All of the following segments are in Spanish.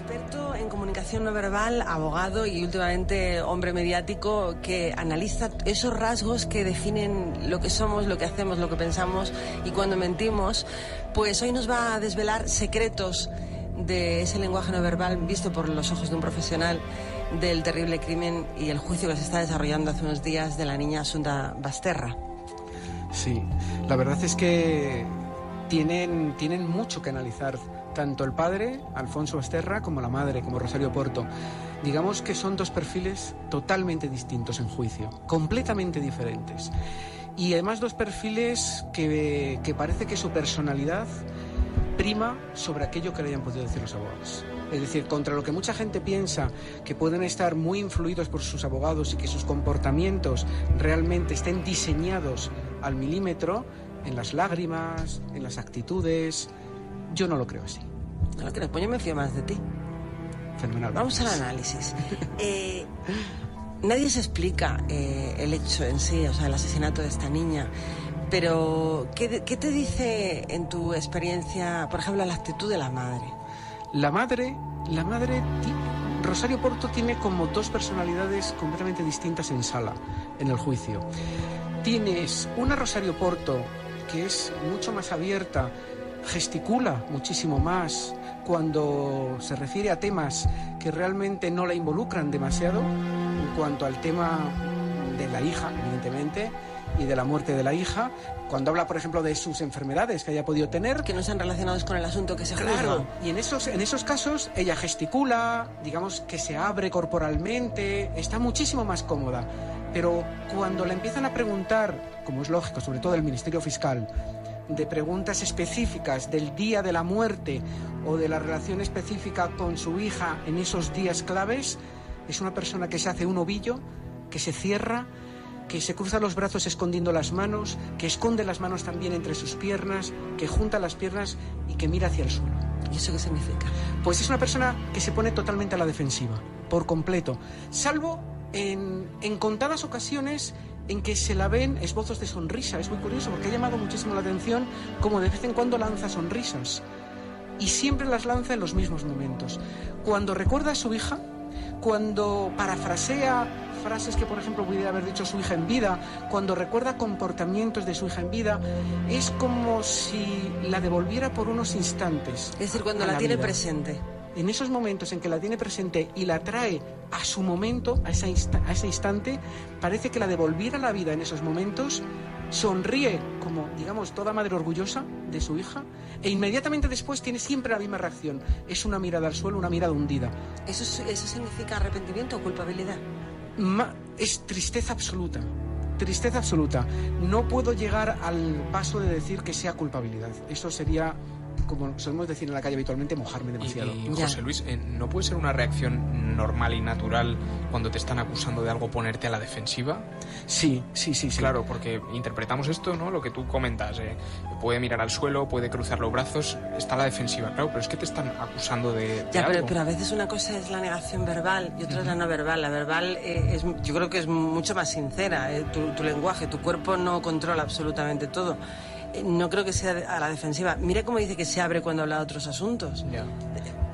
experto en comunicación no verbal, abogado y últimamente hombre mediático que analiza esos rasgos que definen lo que somos, lo que hacemos, lo que pensamos y cuando mentimos, pues hoy nos va a desvelar secretos de ese lenguaje no verbal visto por los ojos de un profesional del terrible crimen y el juicio que se está desarrollando hace unos días de la niña Assumpta Basterra. Sí, la verdad es que tienen mucho que analizar, tanto el padre, Alfonso Basterra, como la madre, como Rosario Porto. Digamos que son dos perfiles totalmente distintos en juicio, completamente diferentes. Y además dos perfiles que parece que su personalidad prima sobre aquello que le hayan podido decir los abogados. Es decir, contra lo que mucha gente piensa, que pueden estar muy influidos por sus abogados y que sus comportamientos realmente estén diseñados al milímetro, en las lágrimas, en las actitudes, yo no lo creo así. No lo creo, pues yo me fío más de ti. Fenomenal. Vamos al análisis. Nadie se explica el hecho en sí, o sea, el asesinato de esta niña. Pero, ¿qué te dice en tu experiencia, por ejemplo, la actitud de la madre? La madre, Rosario Porto tiene como dos personalidades completamente distintas en sala, en el juicio. Tienes una Rosario Porto que es mucho más abierta, gesticula muchísimo más cuando se refiere a temas que realmente no la involucran demasiado, en cuanto al tema de la hija, evidentemente, y de la muerte de la hija, cuando habla, por ejemplo, de sus enfermedades que haya podido tener. Que no están relacionados con el asunto que se juzga. Claro, y en esos casos ella gesticula, digamos que se abre corporalmente, está muchísimo más cómoda. Pero cuando le empiezan a preguntar, como es lógico, sobre todo el Ministerio Fiscal, de preguntas específicas del día de la muerte o de la relación específica con su hija en esos días claves, es una persona que se hace un ovillo, que se cierra, que se cruza los brazos escondiendo las manos, que esconde las manos también entre sus piernas, que junta las piernas y que mira hacia el suelo. ¿Y eso qué significa? Pues es una persona que se pone totalmente a la defensiva, por completo, salvo en contadas ocasiones en que se la ven esbozos de sonrisa. Es muy curioso porque ha llamado muchísimo la atención como de vez en cuando lanza sonrisas y siempre las lanza en los mismos momentos. Cuando recuerda a su hija, cuando parafrasea frases que, por ejemplo, pudiera haber dicho su hija en vida, cuando recuerda comportamientos de su hija en vida, es como si la devolviera por unos instantes. Es decir, cuando la tiene vida. Presente. En esos momentos en que la tiene presente y la trae a su momento, a ese instante, parece que la devolviera a la vida en esos momentos, sonríe como, digamos, toda madre orgullosa de su hija e inmediatamente después tiene siempre la misma reacción. Es una mirada al suelo, una mirada hundida. ¿Eso significa arrepentimiento o culpabilidad? Es tristeza absoluta. Tristeza absoluta. No puedo llegar al paso de decir que sea culpabilidad. Eso sería, como solemos decir en la calle habitualmente, mojarme demasiado. Y José Luis, ¿no puede ser una reacción normal y natural cuando te están acusando de algo ponerte a la defensiva? Sí. Claro, porque interpretamos esto, ¿no? Lo que tú comentas, puede mirar al suelo, puede cruzar los brazos, está a la defensiva, claro, pero es que te están acusando de algo. Pero a veces una cosa es la negación verbal y otra es la no verbal. La verbal yo creo que es mucho más sincera, tu lenguaje, tu cuerpo no controla absolutamente todo. No creo que sea a la defensiva. Mira cómo dice que se abre cuando habla de otros asuntos. Ya.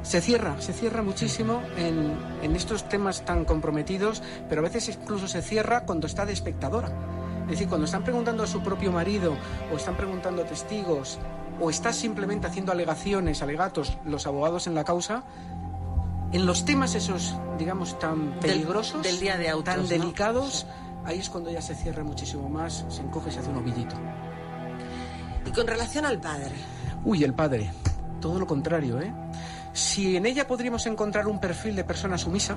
Se cierra muchísimo en estos temas tan comprometidos, pero a veces incluso se cierra cuando está de espectadora. Es decir, cuando están preguntando a su propio marido, o están preguntando a testigos, o está simplemente haciendo alegatos, los abogados en la causa, en los temas esos, digamos, tan peligrosos, del día de autos, tan delicados, ¿no? Ahí es cuando ya se cierra muchísimo más, se encoge y se hace un ovillito. Y con relación al padre. El padre. Todo lo contrario, ¿eh? Si en ella podríamos encontrar un perfil de persona sumisa,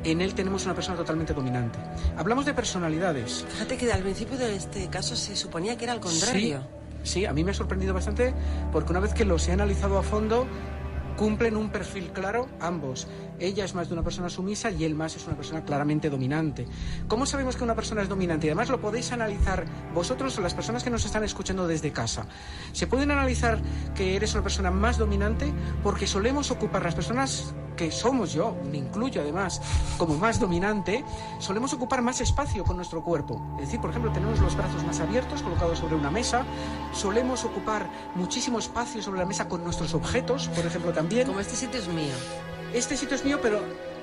en él tenemos una persona totalmente dominante. Hablamos de personalidades. Fíjate que al principio de este caso se suponía que era al contrario. Sí, a mí me ha sorprendido bastante porque una vez que los he analizado a fondo, cumplen un perfil claro ambos. Ella es más de una persona sumisa y él más es una persona claramente dominante. ¿Cómo sabemos que una persona es dominante? Y además lo podéis analizar vosotros o las personas que nos están escuchando desde casa. Se pueden analizar que eres una persona más dominante porque solemos ocupar las personas que somos, yo me incluyo además, como más dominante, solemos ocupar más espacio con nuestro cuerpo. Es decir, por ejemplo, tenemos los brazos más abiertos, colocados sobre una mesa, solemos ocupar muchísimo espacio sobre la mesa con nuestros objetos, por ejemplo, también. Como este sitio es mío. Este sitio es mío, pero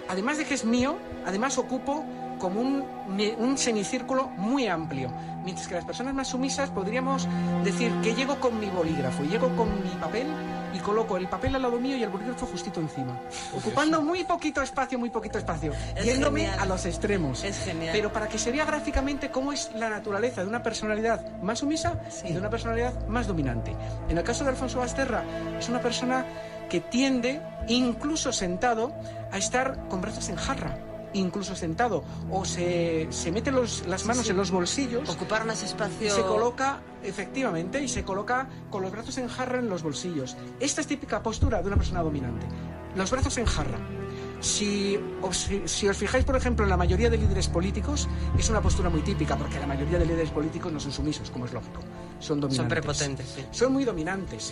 además de que es mío, además ocupo como un semicírculo muy amplio. Mientras que las personas más sumisas podríamos decir que llego con mi bolígrafo, llego con mi papel y coloco el papel al lado mío y el bolígrafo justito encima, ocupando muy poquito espacio, yéndome a los extremos. Es genial. Pero para que se vea gráficamente cómo es la naturaleza de una personalidad más sumisa y de una personalidad más dominante. En el caso de Alfonso Basterra, es una persona que tiende, incluso sentado, a estar con brazos en jarra. Incluso sentado, o se mete las manos en los bolsillos, ocupar más espacio, y se coloca, efectivamente, con los brazos en jarra en los bolsillos. Esta es típica postura de una persona dominante, los brazos en jarra. Si os fijáis, por ejemplo, en la mayoría de líderes políticos, es una postura muy típica, porque la mayoría de líderes políticos no son sumisos, como es lógico. Son dominantes. Son prepotentes, sí. Son muy dominantes.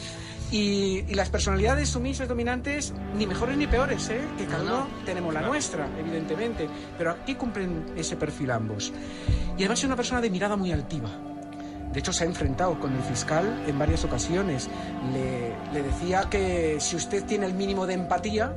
Y las personalidades sumisas dominantes, ni mejores ni peores, que cada uno tenemos la nuestra, evidentemente. Pero aquí cumplen ese perfil ambos. Y además es una persona de mirada muy altiva. De hecho, se ha enfrentado con el fiscal en varias ocasiones. Le decía que si usted tiene el mínimo de empatía,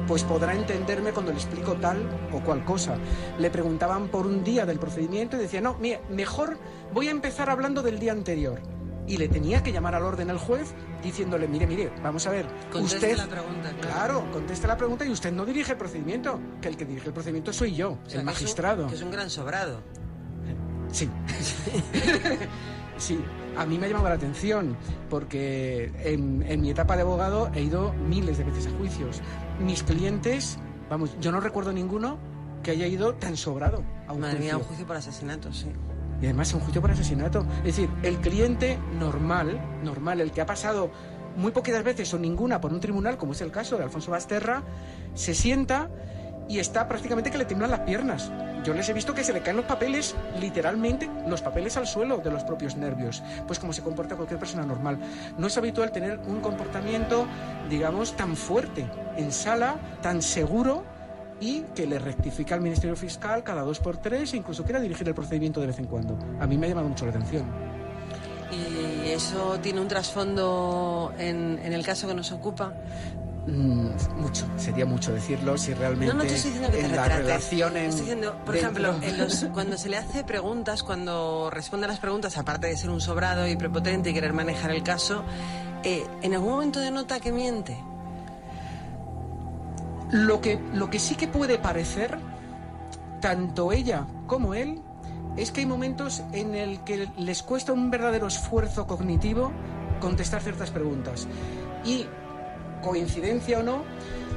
pues podrá entenderme cuando le explico tal o cual cosa. Le preguntaban por un día del procedimiento y decía, no, mire, mejor voy a empezar hablando del día anterior. Y le tenía que llamar al orden el juez diciéndole, mire, vamos a ver, conteste la pregunta. Claro, conteste la pregunta y usted no dirige el procedimiento, que el que dirige el procedimiento soy yo, o sea, el magistrado. Que es un gran sobrado. Sí. Sí, a mí me ha llamado la atención porque en mi etapa de abogado he ido miles de veces a juicios. Mis clientes, vamos, yo no recuerdo ninguno que haya ido tan sobrado a un juicio. Madre mía, un juicio por asesinato, sí. Y además un juicio por asesinato. Es decir, el cliente normal, el que ha pasado muy poquitas veces o ninguna por un tribunal, como es el caso de Alfonso Basterra, se sienta y está prácticamente que le tiemblan las piernas. Yo les he visto que se le caen los papeles, literalmente, los papeles al suelo de los propios nervios. Pues como se comporta cualquier persona normal. No es habitual tener un comportamiento, digamos, tan fuerte en sala, tan seguro, y que le rectifica al Ministerio Fiscal cada 2 por 3 e incluso quiera dirigir el procedimiento de vez en cuando. A mí me ha llamado mucho la atención. ¿Y eso tiene un trasfondo en el caso que nos ocupa? Mucho, sería mucho decirlo si realmente no te estoy diciendo que en te la relación estoy diciendo, por ejemplo, cuando se le hace preguntas, cuando responde a las preguntas, aparte de ser un sobrado y prepotente y querer manejar el caso, ¿en algún momento denota que miente? Lo que sí que puede parecer, tanto ella como él, es que hay momentos en el que les cuesta un verdadero esfuerzo cognitivo contestar ciertas preguntas. Y, coincidencia o no,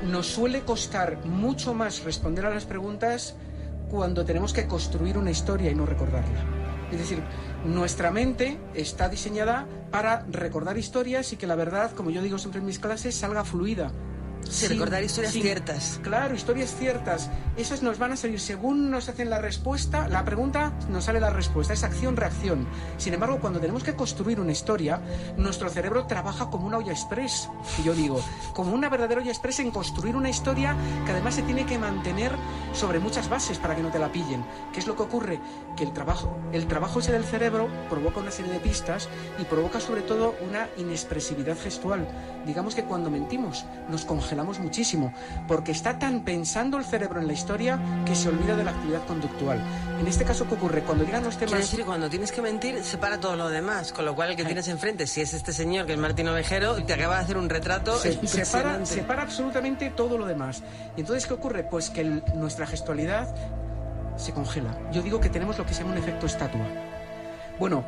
nos suele costar mucho más responder a las preguntas cuando tenemos que construir una historia y no recordarla. Es decir, nuestra mente está diseñada para recordar historias y que la verdad, como yo digo siempre en mis clases, salga fluida. Sí, recordar historias ciertas. Claro, historias ciertas. Esas nos van a salir según nos hacen la respuesta, la pregunta, nos sale la respuesta. Es acción-reacción. Sin embargo, cuando tenemos que construir una historia, nuestro cerebro trabaja como una olla express, que yo digo, como una verdadera olla express en construir una historia que además se tiene que mantener sobre muchas bases para que no te la pillen. ¿Qué es lo que ocurre? Que el trabajo ese del cerebro provoca una serie de pistas y provoca sobre todo una inexpresividad gestual. Digamos que cuando mentimos nos congelamos muchísimo, porque está tan pensando el cerebro en la historia que se olvida de la actividad conductual. En este caso, ¿qué ocurre? Cuando llegan los temas... Quiere decir, cuando tienes que mentir, separa todo lo demás, con lo cual el que tienes enfrente, si es este señor que es Martín Ovejero, te acaba de hacer un retrato separa absolutamente todo lo demás. Y entonces, ¿qué ocurre? Pues que nuestra gestualidad se congela. Yo digo que tenemos lo que se llama un efecto estatua. Bueno,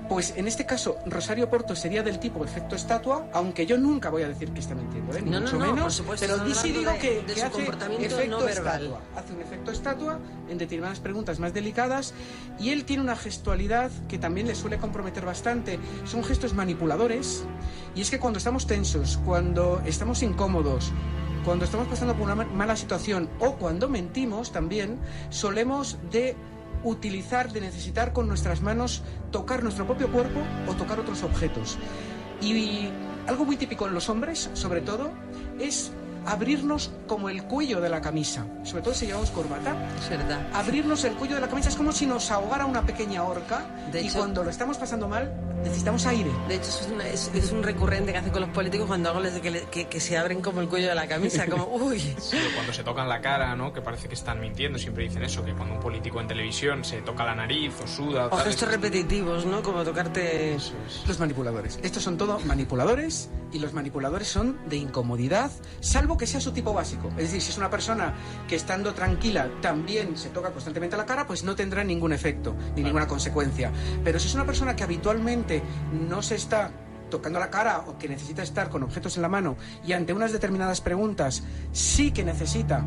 pues en este caso, Rosario Porto sería del tipo efecto estatua, aunque yo nunca voy a decir que está mintiendo, ni mucho menos, por supuesto, pero sí digo que hace comportamiento efecto no verbal. Estatua. Hace un efecto estatua en determinadas preguntas más delicadas y él tiene una gestualidad que también le suele comprometer bastante. Son gestos manipuladores y es que cuando estamos tensos, cuando estamos incómodos, cuando estamos pasando por una mala situación o cuando mentimos también, solemos de necesitar con nuestras manos tocar nuestro propio cuerpo o tocar otros objetos. Y algo muy típico en los hombres, sobre todo, es abrirnos como el cuello de la camisa, sobre todo si llevamos corbata. Es verdad. Abrirnos el cuello de la camisa es como si nos ahogara una pequeña horca, De y hecho, cuando lo estamos pasando mal necesitamos aire. De hecho, es un recurrente que hacen con los políticos cuando hago que se abren como el cuello de la camisa, como uy. Sí, o cuando se tocan la cara, ¿no? Que parece que están mintiendo, siempre dicen eso, que cuando un político en televisión se toca la nariz o suda... O gestos repetitivos, ¿no? Como tocarte... Eso es. Los manipuladores. Estos son todo manipuladores, y los manipuladores son de incomodidad, salvo que sea su tipo básico. Es decir, si es una persona que estando tranquila también se toca constantemente la cara, pues no tendrá ningún efecto ni ninguna consecuencia. Pero si es una persona que habitualmente no se está tocando la cara o que necesita estar con objetos en la mano, y ante unas determinadas preguntas sí que necesita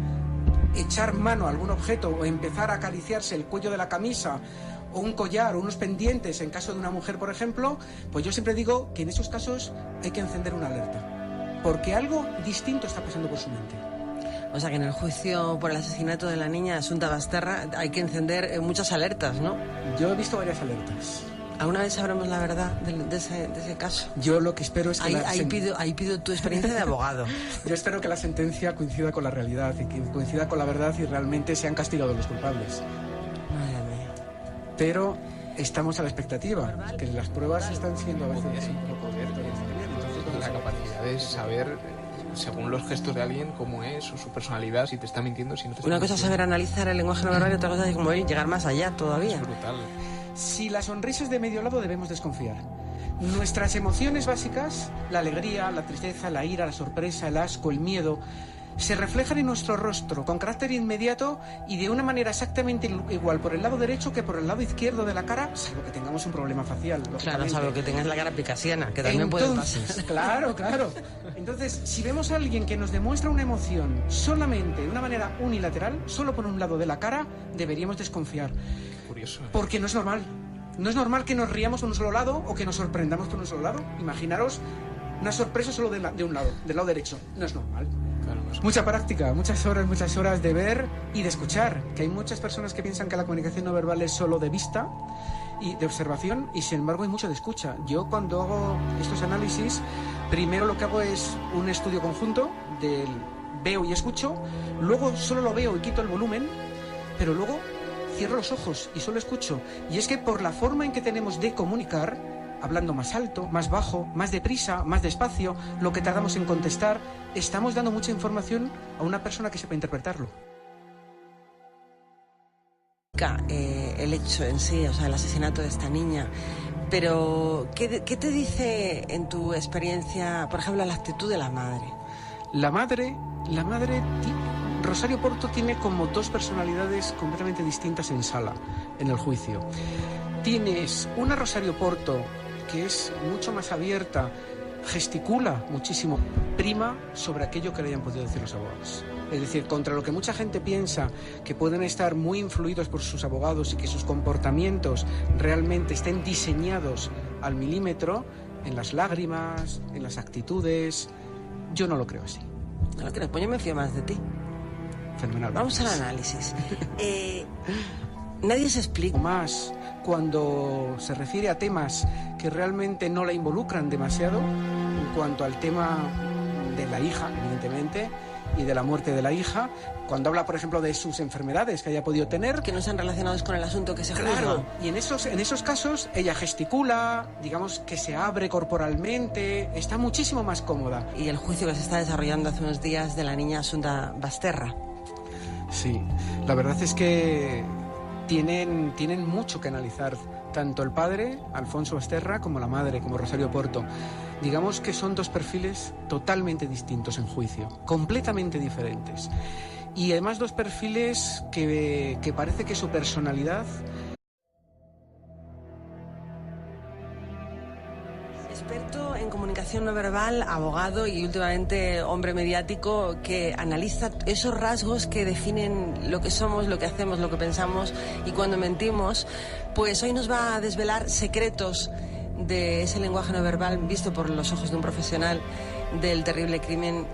echar mano a algún objeto o empezar a acariciarse el cuello de la camisa o un collar o unos pendientes en caso de una mujer, por ejemplo, pues yo siempre digo que en esos casos hay que encender una alerta, porque algo distinto está pasando por su mente. O sea que en el juicio por el asesinato de la niña Asunta Basterra hay que encender muchas alertas, ¿no? Yo he visto varias alertas. ¿Alguna vez sabremos la verdad de ese caso? Yo lo que espero es que Ahí pido tu experiencia de abogado. Yo espero que la sentencia coincida con la realidad y que coincida con la verdad y realmente sean castigados los culpables. Madre mía. Pero estamos a la expectativa, que las pruebas están siendo a veces un poco La capacidad de saber, según los gestos de alguien, cómo es o su personalidad, si te está mintiendo, si no te está Una cosa es mintiendo. saber analizar el lenguaje no verbal y otra cosa es como llegar más allá todavía. Es brutal. Si la sonrisa es de medio lado, debemos desconfiar. Nuestras emociones básicas, la alegría, la tristeza, la ira, la sorpresa, el asco, el miedo, se reflejan en nuestro rostro con carácter inmediato y de una manera exactamente igual por el lado derecho que por el lado izquierdo de la cara, salvo que tengamos un problema facial. Claro, salvo que tengas la cara picasiana, que también puede pasar. Claro. Entonces, si vemos a alguien que nos demuestra una emoción solamente de una manera unilateral, solo por un lado de la cara, deberíamos desconfiar. Curioso. Porque no es normal. No es normal que nos riamos por un solo lado o que nos sorprendamos por un solo lado. Imaginaros una sorpresa solo de un lado, del lado derecho. No es normal. Claro, no es... Mucha práctica, muchas horas de ver y de escuchar. Que hay muchas personas que piensan que la comunicación no verbal es solo de vista y de observación, y sin embargo hay mucho de escucha. Yo cuando hago estos análisis, primero lo que hago es un estudio conjunto del veo y escucho, luego solo lo veo y quito el volumen, pero luego cierro los ojos y solo escucho. Y es que por la forma en que tenemos de comunicar, hablando más alto, más bajo, más deprisa, más despacio, lo que tardamos en contestar, estamos dando mucha información a una persona que sepa interpretarlo. El hecho en sí, o sea, el asesinato de esta niña. Pero, ¿qué te dice en tu experiencia, por ejemplo, la actitud de la madre? La madre, Rosario Porto tiene como dos personalidades completamente distintas en sala, en el juicio. Tienes una Rosario Porto que es mucho más abierta, gesticula muchísimo, prima sobre aquello que le hayan podido decir los abogados. Es decir, contra lo que mucha gente piensa, que pueden estar muy influidos por sus abogados y que sus comportamientos realmente estén diseñados al milímetro, en las lágrimas, en las actitudes, yo no lo creo así. No lo creo, pues yo me fío más de ti. Fenomenal. Vamos al análisis. Nadie se explica. Más cuando se refiere a temas que realmente no la involucran demasiado, en cuanto al tema de la hija, evidentemente, y de la muerte de la hija, cuando habla, por ejemplo, de sus enfermedades que haya podido tener. Que no están relacionados con el asunto que se juzga. Claro, y en esos casos ella gesticula, digamos que se abre corporalmente, está muchísimo más cómoda. Y el juicio que se está desarrollando hace unos días de la niña Asunta Basterra. Sí, la verdad es que tienen mucho que analizar, tanto el padre, Alfonso Basterra, como la madre, como Rosario Porto. Digamos que son dos perfiles totalmente distintos en juicio, completamente diferentes. Y además dos perfiles que parece que su personalidad... Experto en comunicación no verbal, abogado y últimamente hombre mediático que analiza esos rasgos que definen lo que somos, lo que hacemos, lo que pensamos y cuando mentimos, pues hoy nos va a desvelar secretos de ese lenguaje no verbal visto por los ojos de un profesional del terrible crimen